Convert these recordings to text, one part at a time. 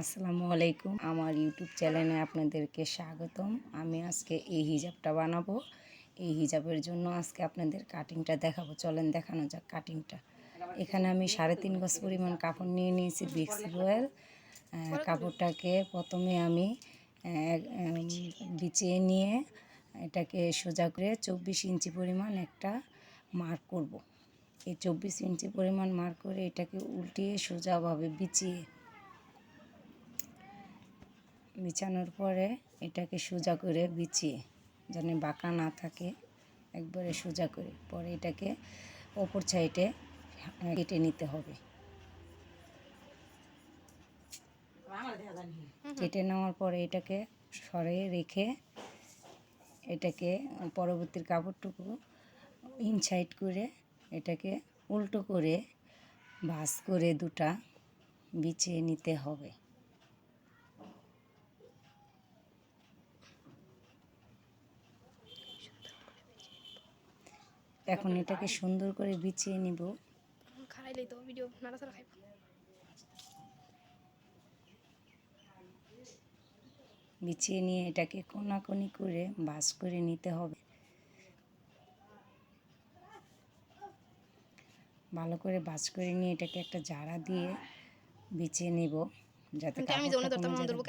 আসসালামু আলাইকুম, আমার ইউটিউব চ্যানেলে আপনাদেরকে স্বাগতম। আমি আজকে এই হিজাবটা বানাবো। এই হিজাবের জন্য আজকে আপনাদের কাটিংটা দেখাবো। চলেন দেখানো যাক কাটিংটা। এখানে আমি 3.5 গজ পরিমাণ কাপড় নিয়ে নিয়েছি বিক্স রয়েল। কাপড়টাকে প্রথমে আমি বিছিয়ে নিয়ে এটাকে সোজা করে 24 ইঞ্চি পরিমাণ একটা মার্ক করব। এই 24 ইঞ্চি পরিমাণ মার্ক করে এটাকে উল্টিয়ে সোজাভাবে বিছানোর পরে এটাকে সোজা করে বিছিয়ে যেন বাঁকা না থাকে, একবারে সোজা করে পরে এটাকে অপর সাইডে কেটে নিতে হবে। কেটে নেওয়ার পরে এটাকে সরিয়ে রেখে এটাকে পরবর্তী কাপড়টুকু ইনসাইড করে এটাকে উল্টো করে ভাঁজ করে দুটা বিছিয়ে নিতে হবে। এখন এটাকে সুন্দর করে বিছিয়ে নিব। বিছিয়ে নিয়ে এটাকে কোনাকুনি করে ভাঁজ করে নিতে হবে। ভালো করে ভাঁজ করে নিয়ে এটাকে একটা ঝাড়া দিয়ে বিছিয়ে নিব, যাতে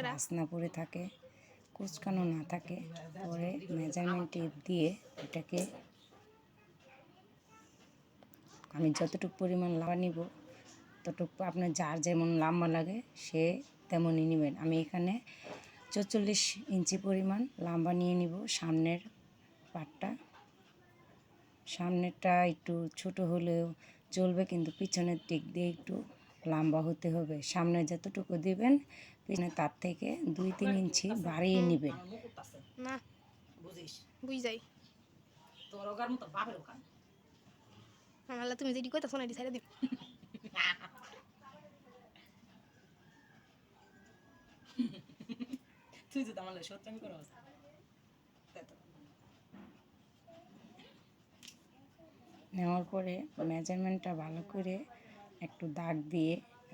ভাঁজ না পড়ে থাকে, কুচকানো না থাকে। পরে মেজারমেন্ট টেপ দিয়ে এটাকে আমি যতটুকু পরিমাণ লম্বা নিব ততটুকু আপনার যার যেমন লম্বা লাগে সে তেমনই নেবেন। আমি এখানে 44 ইঞ্চি পরিমাণ লম্বা নিয়ে নিব। সামনের পাটটা, সামনেরটা একটু ছোট হলেও চলবে, কিন্তু পিছনের দিক দিয়ে একটু লম্বা হতে হবে। সামনে যতটুকু দিবেন পিছনে তার থেকে 2-3 ইঞ্চি বাড়িয়ে নেবেন। না বুঝিস বুঝ যাই তোর ওগার মতো বাপের ওখান আমালা তুমি যেটি কইতা শোনাই দিছাইরা দিন তুই যদি আমার সত্যি করো নেওয়ার পরে মেজারমেন্টটা ভালো করে একটু দাগ দিয়ে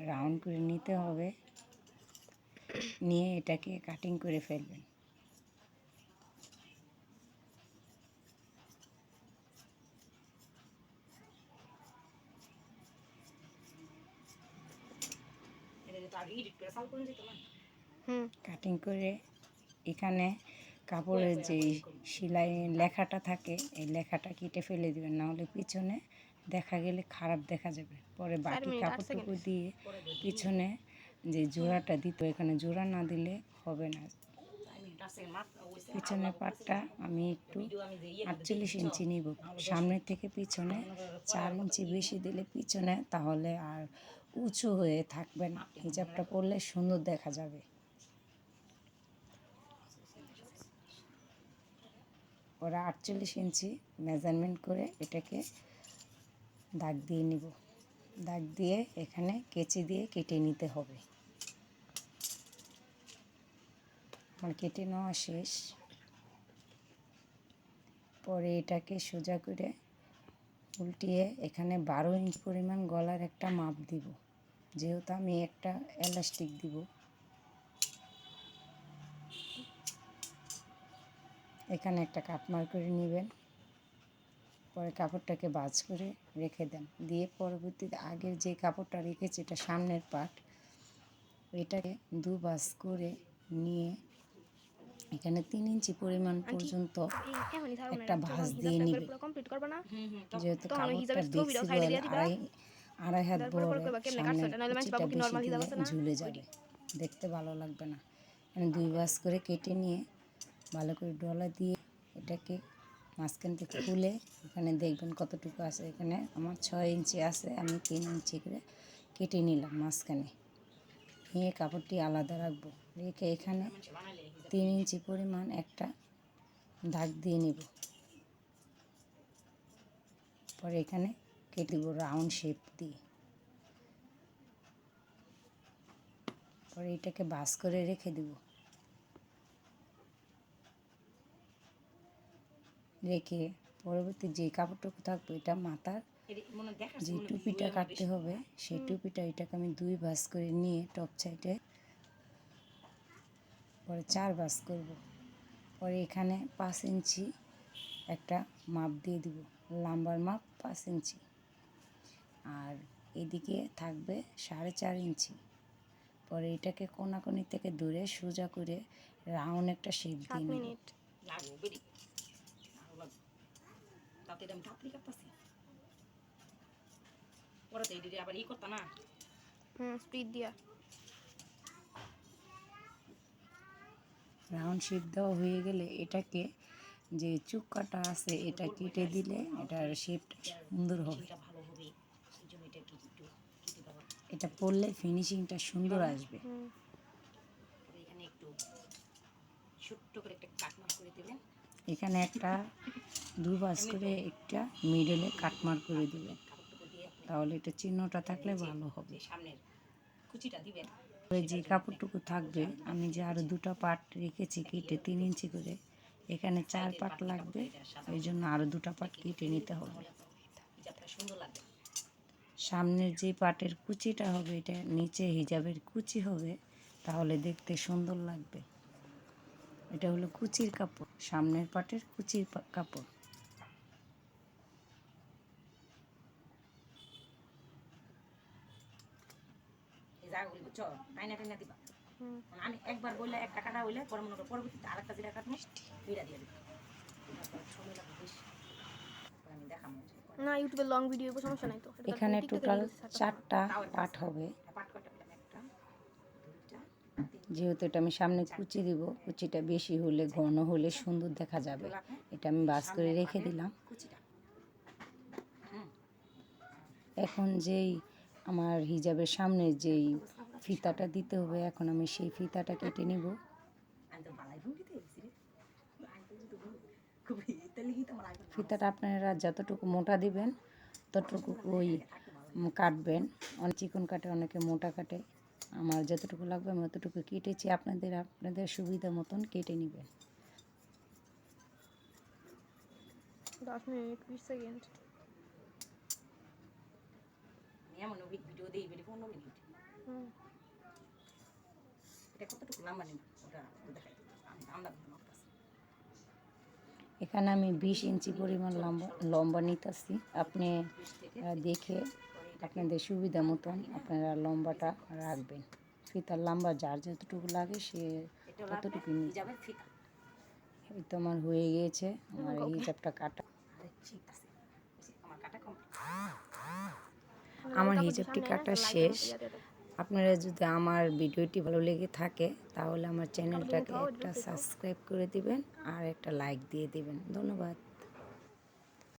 রাউন্ড করে নিতে হবে। নিয়ে এটাকে কাটিং করে ফেলবেন। কাটিং করে এখানে কাপড়ের যে সেলাই লেখাটা থাকে এই লেখাটা কেটে ফেলে দেবেন, নাহলে পিছনে দেখা গেলে খারাপ দেখা যাবে। পরে বাকি কাপড়টুকু দিয়ে পিছনে যে জোড়াটা দিত এখানে জোড়া না দিলে হবে না। পিছনের পাটটা আমি একটু 48 ইঞ্চি নিব। সামনের থেকে পিছনে 4 ইঞ্চি বেশি দিলে পিছনে তাহলে আর উঁচু হয়ে থাকবে না, হিজাবটা পরলে সুন্দর দেখা যাবে। ওরা 48 ইঞ্চি মেজারমেন্ট করে এটাকে দাগ দিয়ে নিব। দাগ দিয়ে এখানে কেচি দিয়ে কেটে নিতে হবে। আমার কেটে নেওয়া শেষ। পরে এটাকে সোজা করে উল্টিয়ে এখানে 12 ইঞ্চি পরিমাণ গলার একটা মাপ দিব, যেহেতু আমি একটা এলাস্টিক দিব। এখানে একটা কাট মার্ক করে নেবেন। পরে কাপড়টাকে ভাঁজ করে রেখে দেন। দিয়ে পরবর্তীতে আগের যে কাপড়টা রেখেছি এটা সামনের পার্ট, এটাকে দু ভাঁজ করে নিয়ে এখানে 3 ইঞ্চি পরিমাণ পর্যন্ত একটা ভাঁজ দিয়ে নিবে। যেহেতু কাপড়টা দেখছি আড়াই হাত বড়, সামনের কুচিটা বেশি দিলে ঝুলে যাবে, দেখতে ভালো লাগবে না। এখানে 2 ভাঁজ করে কেটে নিয়ে ভালো করে ডলা দিয়ে এটাকে মাঝখান থেকে খুলে এখানে দেখবেন কতটুকু আছে। এখানে আমার 6 ইঞ্চি আছে, আমি 3 ইঞ্চি করে কেটে নিলাম মাঝখানে। নিয়ে কাপড়টি আলাদা রাখবো, রেখে এখানে 3 ইঞ্চি পরিমাণ একটা দাগ দিয়ে নিব। পরে এখানে কেটে দেবো রাউন্ড শেপ দিয়ে। পরে এটাকে ভাঁজ করে রেখে দেব। রেখে পরবর্তী যে কাপড়টুকু থাকবে এটা মাথার যে টুপিটা কাটতে হবে সেই টুপিটা এটাকে আমি 2 ভাঁজ করে নিয়ে টপ সাইডে পরে 4 ভাঁজ করব। পরে এখানে 5 ইঞ্চি একটা মাপ দিয়ে দিব, লম্বার মাপ 5 ইঞ্চি, আর এদিকে থাকবে 4.5 ইঞ্চি। পরে এটাকে কোনাকুনি থেকে দূরে সোজা করে রাউন্ড একটা শেপ 7 দিয়ে নিব। মিনিট। স্পিড দিয়া। রাউন্ড শেপ দেওয়া হয়ে গেলে এটাকে যে চুক্কাটা আছে এটা কেটে দিলে এটার শেপটা সুন্দর হবে। এটা পরলে ফিনিশিংটা সুন্দর আসবে। এখানে একটা 2 ভাঁজ করে একটা মিডলে কাটমার করে দিবেন, তাহলে এটা চিহ্নটা থাকলে ভালো হবে। যে কাপড়টুকু থাকবে আমি যে আরও 2টা পার্ট রেখেছি কেটে 3 ইঞ্চি করে, এখানে 4 পার্ট লাগবে, এই জন্য আরও 2টা পার্ট কেটে নিতে হবে। সামনের যে পার্টের কুচিটা হবে এটা নিচে হিজাবের কুচি হবে, তাহলে দেখতে সুন্দর লাগবে। এটা হলো কুচির কাপড়, সামনের পার্টের কুচির কাপড়। আমি একবার বললে একটা কাটা হইলে পরে মনে করো পরবর্তীতে আরেকটা যেটা কাটবো দুইটা দিয়ে দিব। না ইউটিউবে লং ভিডিও সমস্যা নাই তো। এখানে টোটাল 4টা পার্ট হবে, যেহেতু এটা আমি সামনে কুচি দিব, কুচিটা বেশি হলে ঘন হলে সুন্দর দেখা যাবে। এটা আমি ভাঁজ করে রেখে দিলাম। এখন যেই আমার হিজাবের সামনে যেই ফিতাটা দিতে হবে, এখন আমি সেই ফিতাটা কেটে নিব। ফিতাটা আপনারা যতটুকু মোটা দিবেন ততটুকু ওই কাটবেন। অনেক চিকন কাটে, অনেকে মোটা কাটে। আমার যতটুকু লাগবে আমি অতটুকু কেটেছি, আপনাদের সুবিধা মতন কেটে নেবেন। 10 মিনিট 20 সেকেন্ড। এমন ভিডিও দেই 15 মিনিট। এটা কতটুকু লম্বা নেব ওটা দেখাই আমরা। এখানে আমি 20 ইঞ্চি পরিমাণ লম্বা নিতেছি। আপনি দেখে আপনাদের সুবিধা মতন আপনারা লম্বাটা রাখবেন। ফিতার লম্বা যার যতটুকু লাগে সে ততটুকু নিয়ে যাবে। এই তো আমার হয়ে গিয়েছে, আমার হিজাবটা কাটা। আমার হিজাবটি কাটা শেষ। আপনারা যদি আমার ভিডিওটি ভালো লেগে থাকে তাহলে আমার চ্যানেলটাকে একটা সাবস্ক্রাইব করে দিবেন আর একটা লাইক দিয়ে দিবেন। ধন্যবাদ।